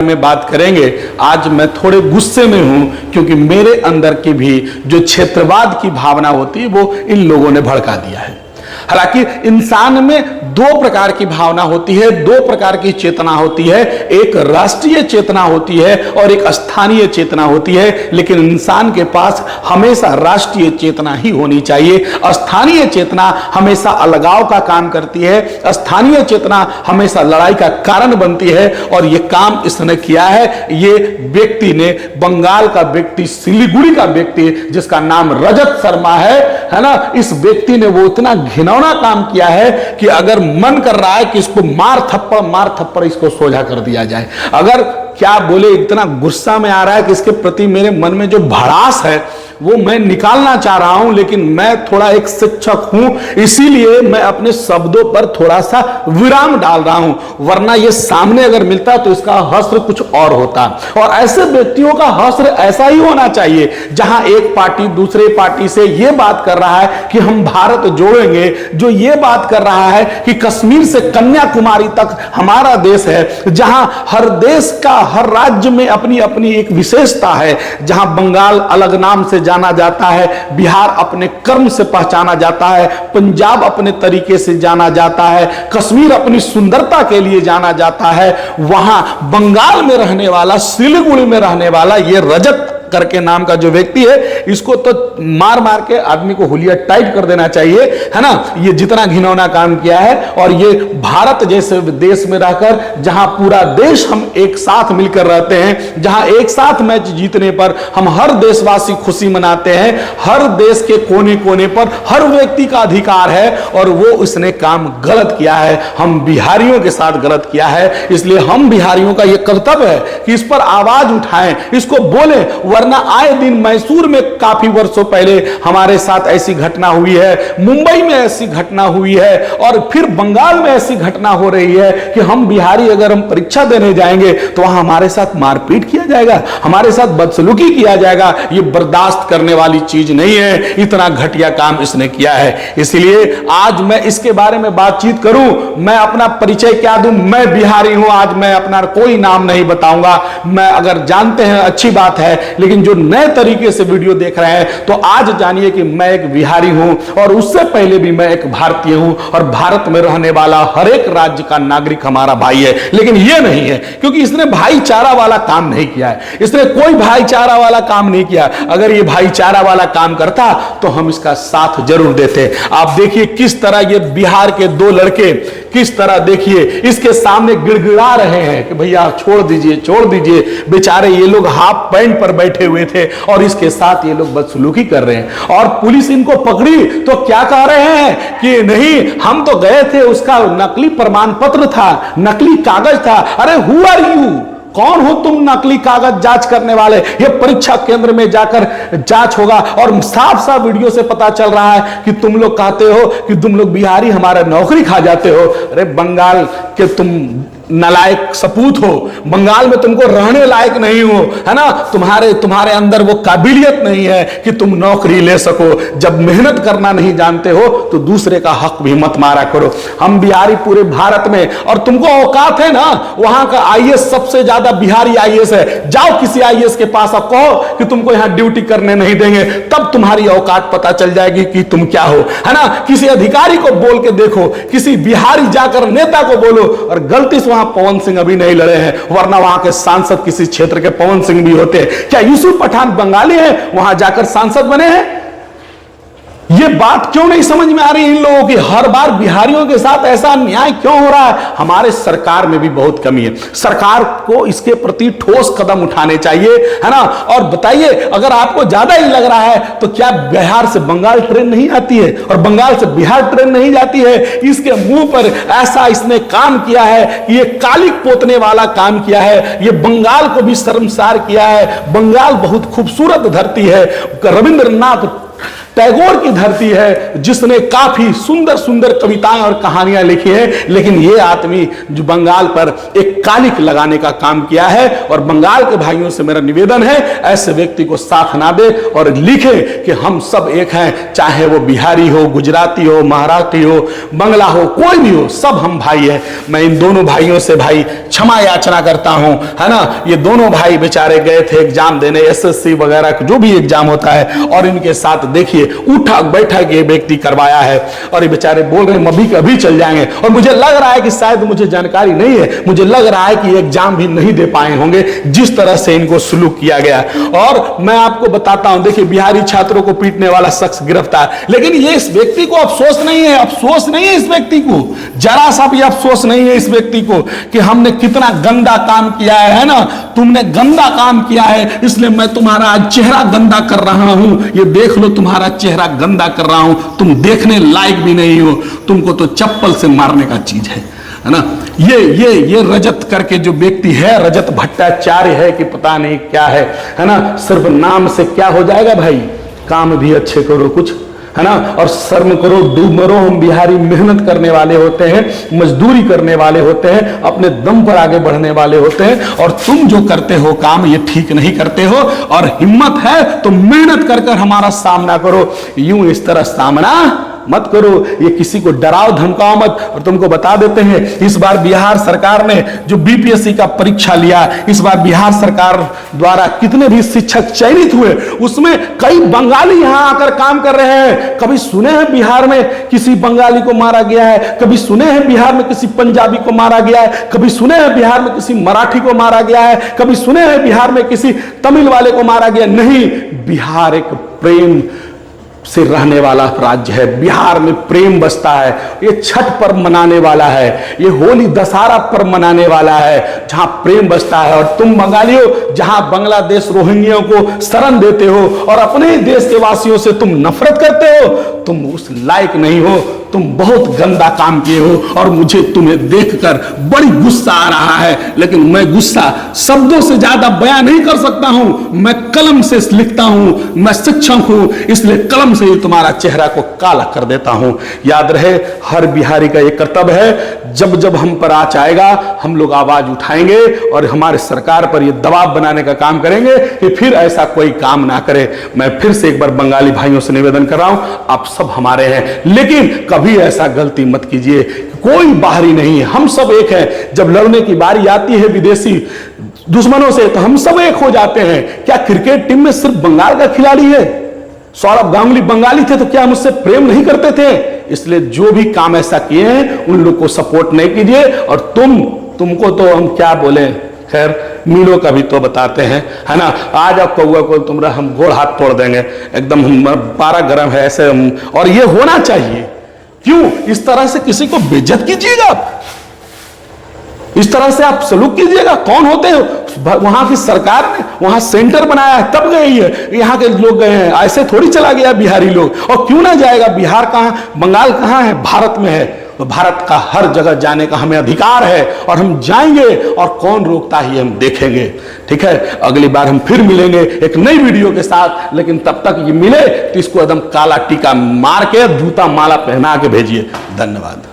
में बात करेंगे। आज मैं थोड़े गुस्से में हूं क्योंकि मेरे अंदर की भी जो क्षेत्रवाद की भावना होती है वो इन लोगों ने भड़का दिया है। हालांकि इंसान में दो प्रकार की भावना होती है, दो प्रकार की चेतना होती है, एक राष्ट्रीय चेतना होती है और एक स्थानीय चेतना होती है। लेकिन इंसान के पास हमेशा राष्ट्रीय चेतना ही होनी चाहिए। स्थानीय चेतना हमेशा अलगाव का काम करती है, स्थानीय चेतना हमेशा लड़ाई का कारण बनती है। और यह काम इसने किया है, ये व्यक्ति ने, बंगाल का व्यक्ति, सिलीगुड़ी का व्यक्ति जिसका नाम रजत शर्मा है ना, इस व्यक्ति ने वो इतना घिनौना काम किया है कि अगर मन कर रहा है कि इसको मार थप्पड़ इसको सोझा कर दिया जाए। अगर क्या बोले, इतना गुस्सा में आ रहा है कि इसके प्रति मेरे मन में जो भड़ास है वो मैं निकालना चाह रहा हूं, लेकिन मैं थोड़ा एक शिक्षक हूं, इसीलिए मैं अपने शब्दों पर थोड़ा सा विराम डाल रहा हूं। वरना ये सामने अगर मिलता तो इसका हश्र कुछ और होता। और ऐसे व्यक्तियों का हश्र ऐसा ही होना चाहिए जहां एक पार्टी दूसरे पार्टी से ये बात कर रहा है कि हम भारत जोड़ेंगे, जो ये बात कर रहा है कि कश्मीर से कन्याकुमारी तक हमारा देश है, जहां हर देश का, हर राज्य में अपनी अपनी एक विशेषता है, जहां बंगाल अलग नाम से जाना जाता है, बिहार अपने कर्म से पहचाना जाता है, पंजाब अपने तरीके से जाना जाता है, कश्मीर अपनी सुंदरता के लिए जाना जाता है, वहां बंगाल में रहने वाला, सिलीगुड़ी में रहने वाला ये रजत करके नाम का जो व्यक्ति है, इसको तो मार मार के आदमी को हुलिया टाइट कर देना चाहिए, है ना। ये जितना घिनौना काम किया है, और ये भारत जैसे देश में रहकर, जहां पूरा देश हम एक साथ मिलकर रहते हैं, जहां एक साथ मैच जीतने पर हम हर देशवासी खुशी मनाते हैं, हर देश के कोने कोने पर हर व्यक्ति का अधिकार है, और वो उसने काम गलत किया है, हम बिहारियों के साथ गलत किया है। इसलिए हम बिहारियों का यह कर्तव्य है कि इस पर आवाज उठाएं, इसको बोलें। वरना आए दिन मैसूर में काफी वर्षों पहले हमारे साथ ऐसी घटना हुई है, मुंबई में ऐसी घटना हुई है, और फिर बंगाल में ऐसी घटना हो रही है कि हम बिहारी अगर हम परीक्षा देने जाएंगे तो वहां हमारे साथ मारपीट किया जाएगा, हमारे साथ बदसलूकी किया जाएगा। ये बर्दाश्त करने वाली चीज नहीं है। इतना घटिया काम इसने किया है। इसलिए आज मैं इसके बारे में बातचीत करूं। मैं अपना परिचय क्या दूं? मैं बिहारी हूं। आज मैं अपना कोई नाम नहीं बताऊंगा। मैं, अगर जानते हैं अच्छी बात है, लेकिन जो नए तरीके से वीडियो देख रहे हैं तो आज जानिए कि मैं एक बिहारी हूं, और उससे पहले भी मैं एक भारतीय हूं, और भारत में रहने वाला हर एक राज्य का नागरिक हमारा भाई है। लेकिन यह नहीं है, क्योंकि इसने भाईचारा वाला काम नहीं किया है, इसने कोई भाईचारा वाला काम नहीं किया। अगर ये भाईचारा वाला काम करता तो हम इसका साथ जरूर देते। आप देखिए किस तरह ये बिहार के दो लड़के, किस तरह देखिए इसके सामने गिड़गिड़ा रहे हैं कि भैया छोड़ दीजिए, छोड़ दीजिए। बेचारे ये लोग हाफ पैंट पर बैठे हुए थे और इसके साथ ये लोग बदसलूकी कर रहे हैं, और पुलिस इनको पकड़ी तो क्या कह रहे हैं कि नहीं, हम तो गए थे, उसका नकली प्रमाण पत्र था, नकली कागज था। अरे हु आर यू? कौन हो तुम नकली कागज जांच करने वाले? ये परीक्षा केंद्र में जाकर जांच होगा। और साफ साफ वीडियो से पता चल रहा है कि तुम लोग कहते हो कि तुम लोग बिहारी हमारा नौकरी खा जाते हो। अरे बंगाल के तुम नालायक सपूत हो, बंगाल में तुमको रहने लायक नहीं हो, है ना। तुम्हारे अंदर वो काबिलियत नहीं है कि तुम नौकरी ले सको। जब मेहनत करना नहीं जानते हो तो दूसरे का हक भी मत मारा करो। हम बिहारी पूरे भारत में, और तुमको औकात है ना, वहां का आईएएस सबसे ज्यादा बिहारी आईएएस है। जाओ किसी आईएएस के पास और कहो कि तुमको यहां ड्यूटी करने नहीं देंगे, तब तुम्हारी औकात पता चल जाएगी कि तुम क्या हो, है ना। किसी अधिकारी को बोल के देखो, किसी बिहारी जाकर नेता को बोलो। और गलती से पवन सिंह अभी नहीं लड़े हैं, वरना वहां के सांसद किसी क्षेत्र के पवन सिंह भी होते हैं। क्या यूसुफ पठान बंगाली है, वहां जाकर सांसद बने हैं? ये बात क्यों नहीं समझ में आ रही इन लोगों की? हर बार बिहारियों के साथ ऐसा अन्याय क्यों हो रहा है? हमारे सरकार में भी बहुत कमी है। सरकार को इसके प्रति ठोस कदम उठाने चाहिए, है ना। और बताइए, अगर आपको ज्यादा ही लग रहा है तो क्या बिहार से बंगाल ट्रेन नहीं आती है, और बंगाल से बिहार ट्रेन नहीं जाती है? इसके मुंह पर ऐसा इसने काम किया है, ये कालिक पोतने वाला काम किया है, ये बंगाल को भी शर्मसार किया है। बंगाल बहुत खूबसूरत धरती है। रविंद्रनाथ टैगोर की धरती है जिसने काफी सुंदर सुंदर कविताएं और कहानियां लिखी है, लेकिन ये आदमी जो बंगाल पर एक कालिक लगाने का काम किया है। और बंगाल के भाइयों से मेरा निवेदन है, ऐसे व्यक्ति को साथ ना दे और लिखे कि हम सब एक हैं, चाहे वो बिहारी हो, गुजराती हो, महाराष्ट्री हो, बंगला हो, कोई भी हो, सब हम भाई है। मैं इन दोनों भाइयों से भाई क्षमा याचना करता हूं, है ना। ये दोनों भाई बेचारे गए थे एग्जाम देने, एसएससी वगैरह जो भी एग्जाम होता है, और इनके साथ देखिए उठा बैठक ये व्यक्ति करवाया है, और ये बेचारे बोल रहे हैं अभी कभी चल जाएंगे। और मुझे लग रहा है कि शायद मुझे जानकारी नहीं है, मुझे लग रहा है कि एग्जाम भी नहीं दे पाए होंगे जिस तरह से इनको सुलूक किया गया। और मैं आपको बताता हूं, देखिए बिहारी छात्रों को पीटने वाला शख्स गिरफ्तार, लेकिन ये इस व्यक्ति को अफसोस नहीं है, अफसोस नहीं है इस व्यक्ति को, जरा सा भी अफसोस नहीं है इस व्यक्ति को कि हमने कितना गंदा काम किया है ना। तुमने गंदा काम किया है, इसलिए मैं तुम्हारा चेहरा गंदा कर रहा हूं, ये देख लो तुम्हारा चेहरा गंदा कर रहा हूं, तुम देखने लायक भी नहीं हो, तुमको तो चप्पल से मारने का चीज है ना। ये रजत करके जो व्यक्ति है, रजत भट्टाचार्य है कि पता नहीं क्या है ना। सिर्फ नाम से क्या हो जाएगा भाई, काम भी अच्छे करो कुछ, है ना, और शर्म करो, डूब मरो। हम बिहारी मेहनत करने वाले होते हैं, मजदूरी करने वाले होते हैं, अपने दम पर आगे बढ़ने वाले होते हैं, और तुम जो करते हो काम ये ठीक नहीं करते हो। और हिम्मत है तो मेहनत कर कर हमारा सामना करो, यूं इस तरह सामना मत करो। ये किसी को डराओ धमकाओ मत। और तुमको बता देते हैं, इस बार बिहार सरकार ने जो बीपीएससी का परीक्षा लिया, इस बार बिहार सरकार द्वारा कितने भी शिक्षक चयनित हुए, उसमें कई बंगाली यहां आकर काम कर रहे हैं। कभी सुने हैं बिहार में किसी बंगाली को मारा गया है, कभी सुने हैं बिहार में किसी पंजाबी को मारा गया है, कभी सुने हैं बिहार में किसी मराठी को मारा गया है, कभी सुने हैं बिहार में किसी तमिल वाले को मारा गया? नहीं, बिहार एक प्रेम से रहने वाला राज्य है, बिहार में प्रेम बसता है। ये छठ पर्व मनाने वाला है, ये होली दशहरा पर्व मनाने वाला है, जहां प्रेम बसता है। और तुम बंगालियों जहां बांग्लादेश रोहिंग्याओं को शरण देते हो और अपने देश के वासियों से तुम नफरत करते हो, तुम उस लायक नहीं हो, तुम बहुत गंदा काम किए हो। और मुझे तुम्हें देखकर बड़ी गुस्सा आ रहा है, लेकिन मैं गुस्सा शब्दों से ज्यादा बयां नहीं कर सकता हूं, मैं कलम से लिखता हूं, मैं शिक्षक हूं, इसलिए कलम से ही तुम्हारा चेहरा को काला कर देता हूं। याद रहे, हर बिहारी का यह कर्तव्य है, जब जब हम पर आँच आएगा हम लोग आवाज उठाएंगे और हमारे सरकार पर यह दबाव बनाने का काम करेंगे कि फिर ऐसा कोई काम ना करे। मैं फिर से एक बार बंगाली भाइयों से निवेदन कर रहा हूं, आप सब हमारे हैं, लेकिन कभी ऐसा गलती मत कीजिए। कोई बाहरी नहीं है, हम सब एक हैं। जब लड़ने की बारी आती है विदेशी दुश्मनों से तो हम सब एक हो जाते हैं। क्या क्रिकेट टीम में सिर्फ बंगाल का खिलाड़ी है? सौरभ गांगुली बंगाली थे तो क्या मुझसे प्रेम नहीं करते थे? इसलिए जो भी काम ऐसा किए हैं उन लोग को सपोर्ट नहीं कीजिए। और तुमको तो हम क्या बोले, खैर मीलों का भी तो बताते हैं, है ना। आज आप कौआ को तुमरा हम गोड़ हाथ तोड़ देंगे, एकदम पारा गर्म है ऐसे। और ये होना चाहिए, क्यों इस तरह से किसी को बेइज्जत कीजिएगा? इस तरह से आप सलूक कीजिएगा? कौन होते हो? वहां की सरकार ने वहां सेंटर बनाया है तब गई है, यहाँ के लोग गए हैं, ऐसे थोड़ी चला गया बिहारी लोग। और क्यों ना जाएगा? बिहार कहाँ, बंगाल कहाँ है? भारत में है। तो भारत का हर जगह जाने का हमें अधिकार है और हम जाएंगे, और कौन रोकता ही हम देखेंगे। ठीक है, अगली बार हम फिर मिलेंगे एक नई वीडियो के साथ, लेकिन तब तक ये मिले तो इसको एकदम काला टीका मार के जूता माला पहना के भेजिए। धन्यवाद।